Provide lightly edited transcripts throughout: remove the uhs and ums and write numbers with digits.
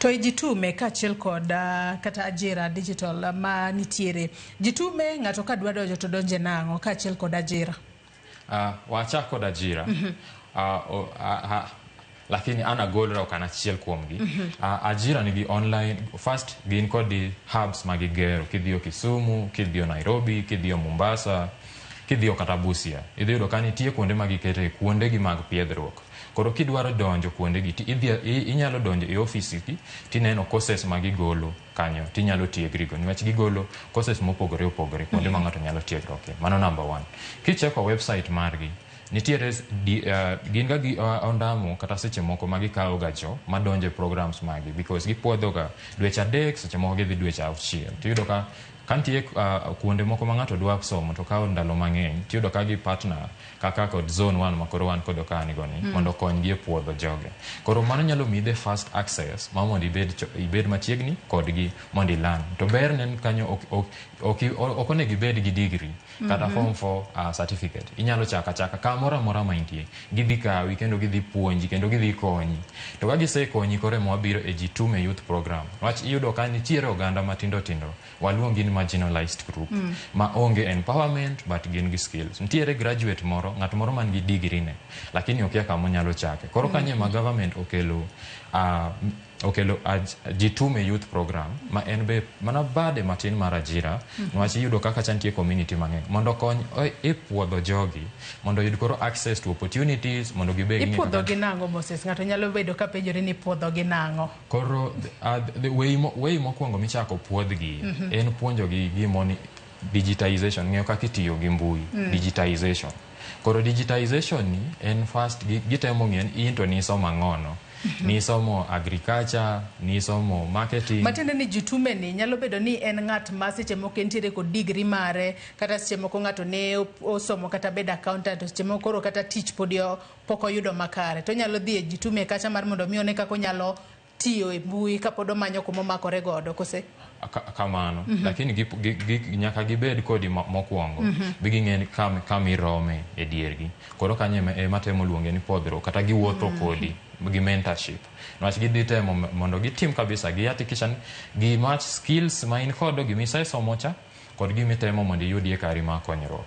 To jitume kaachiel kod kata ajira digital ma nitiere. Jitume ng'ato ka dwa donjo to donje nang'o kaachiel kod ajira? Wachak kod ajira. Lakini an agolra ok an achiel kuomgi. Ajira nigi online. First gin kod the hubs magigero. Kidhiyo Kisumu, kidhiyo Nairobi, kidhiyo Mombasa, kidhiyo kata Busia. Idhi yudo ka nitie kuonde magikete kuondegi mag piedhruok. Koro kidwaro donjo kuondegi inyalo donjo e ofisigi tineno courses magigolo kanyo tinyalo tiegrigo niwach gigolo courses mopogore opogore kuonde ma ng'ato nyalo tiegruoke. Mano number one. Kicheko website margi nitiere gin ga gi ondamo kata seche moko magikawo gacho madonje programs magi because gipuodho ga dweche 3 seche moko gidhi dweche 6. Tiyudo ka kantie kuonde moko ma ng'ato dwa somo to kawo ndalo mang'eny tiyudo ka gi partner kaka kod zone 1 makoro wan kod okani goni mondo konygi e puodho joge. Koro mano nyalo midhe fast access ma mondo ibed machiegni kodgi mondo ilan. To ber nen kanyo ok onego ibed gi degree kata form 4 certificate. Inyalo chaka kamoro amora ma intie. Gidhi kawi kendo gidhi puonji kendo gidhi konyi. To ka gisekonyi koro ema wabiro e Jitume Youth Program. Wach iyudo ka nitiere oganda matindo tindo waluongi ni marginalized group ma onge empowerment but gin gi skills. Nitiere graduate moro ng'at moro man gi degree ne lakini okia kama onyalo chake. Koro kanye ma government okelo Jitume Youth Program ma en be mana bade matin mar ajira niwach iyudo kaka chantie community mang'eny mondo kony e puodho jogi mondo yud koro access to opportunities mondo gibe puodho gi nang'o Moses ng'ato nyalo bedo ka penjore ni puodho gi nang'o. Koro the way mokwongo michako puodhgi en puonjogi gimoni digitization ng'eyo kaka itiyo gi mbui digitization. Koro digitization ni en first gitemo ng'en into nisomo ang'ono. Nisomo agriculture, nisomo marketing. Matiende ni Jitume ni nyalo bedo ni en ng'at ma seche moko entiere kod degree mare kata seche moko ng'ato ne osomo kata bed accountant seche moko koro kata tich pod pok oyudo makare to nyalo dhi e Jitume kacha mar mondo mione kaka onyalo tiyo e mbui kapod omanyo kuma omakore godo kose kamano lakini nyaka gibed kodi mokwongo biging'eni kamirome e diergi. Koro kanye matemo luonge ni podhro kata giwuotho kodi gi mentorship niwach gidhi temo mondo gitim kabisa giatikishan gi match skills ma in kod gimisesomo cha kod gimitemo mondo iyudie kari ma konyruok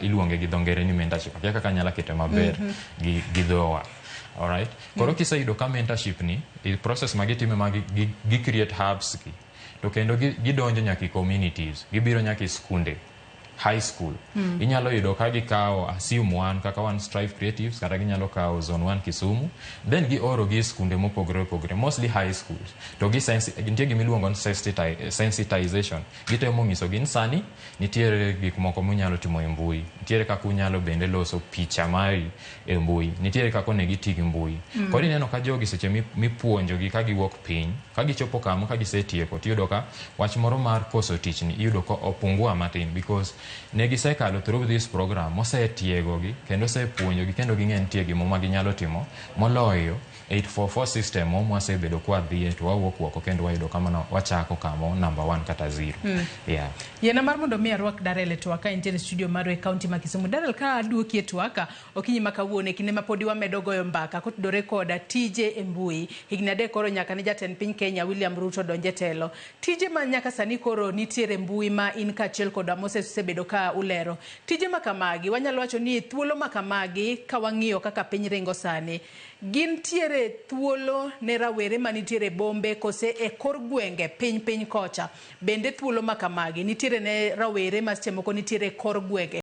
iluonge gi dho ngere ni mentorship akia kaka nyalo kete maber gi dhowa. Alright. Koro kiseyudo ka mentorship ni process magitime gi create hubs gi to kendo gidonjo nyaka communities gibiro nyaka skunde high school. Inyalo yudo ka gikawo assume 1 kaka one Strive Creatives kata ginyalo kawo zone 1 Kisumu then gioro gi skunde mopogore opogore mostly high schools to nitie gimiluongo ni sensitization. Gitemo ng'iso gin sani nitiere gik moko munyalo timo e mbui, nitiere kaka unyalo bende loso picha mari e mbui, nitiere kaka onego iti gi mbui. Koro ineno ka jogi seche mipuonjogi ka giwuok piny ka gichopo kama ka gisetieko tiyudo ka wach moro mar koso tich ni iyudo ka opungua matin because negisekalo through this program mosetiegogi kendo osepuonjogi kendo ging'en tie gimo ma ginyalo timo moloyo 844 system mwasebedo kwa dhiye to wawuok oko kendo wayudo kama wachako kamo number 1 kata 0. Yena mar mondo mi arwak Darrell to aka intere studio maro e county ma Kisumu. Darrell ka aduoki e twaka okinyi makawuone kinde ma podi wamedo goyo mbaka kotudore koda tije e mbui higni 3 koro nyaka ne jatend piny Kenya William Ruto donje telo. Tije ma nyaka sani koro nitiere mbui ma in kaachiel koda Moses sebedo ka ulero. Tije makamagi wanyalo wacho ni thuolo makamagi ka wang'iyo kaka piny ringo sani gin tiere thuolo ne rawere manitiere bombe kose e kor gwenge piny kocha bende thuolo makamagi nitiere ne rawere ma seche moko nitiere kor gwenge